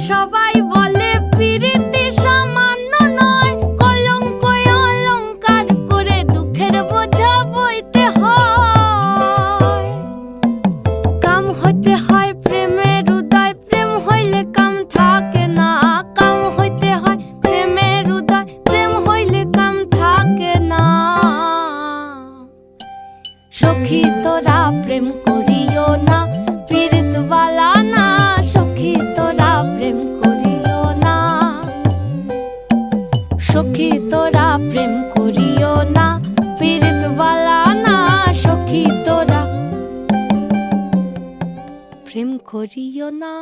সবাই বলে পিরিতি সামান্য নয়, কলঙ্ক অলঙ্কার করে দুঃখের বোঝা বইতে হয়। কাম হইতে হয় প্রেমের উদয়, প্রেম হইলে কাম থাকে না। কাম হইতে হয় প্রেমের উদয়, প্রেম হইলে কাম থাকে না। সখী তোরা প্রেম করিও না, পীড়িতওয়ালা না। সখী তোরা প্রেম করিও না, সখী তোরা প্রেম করিও না, পীড়িতওয়ালা না। সখী তোরা প্রেম করিও না।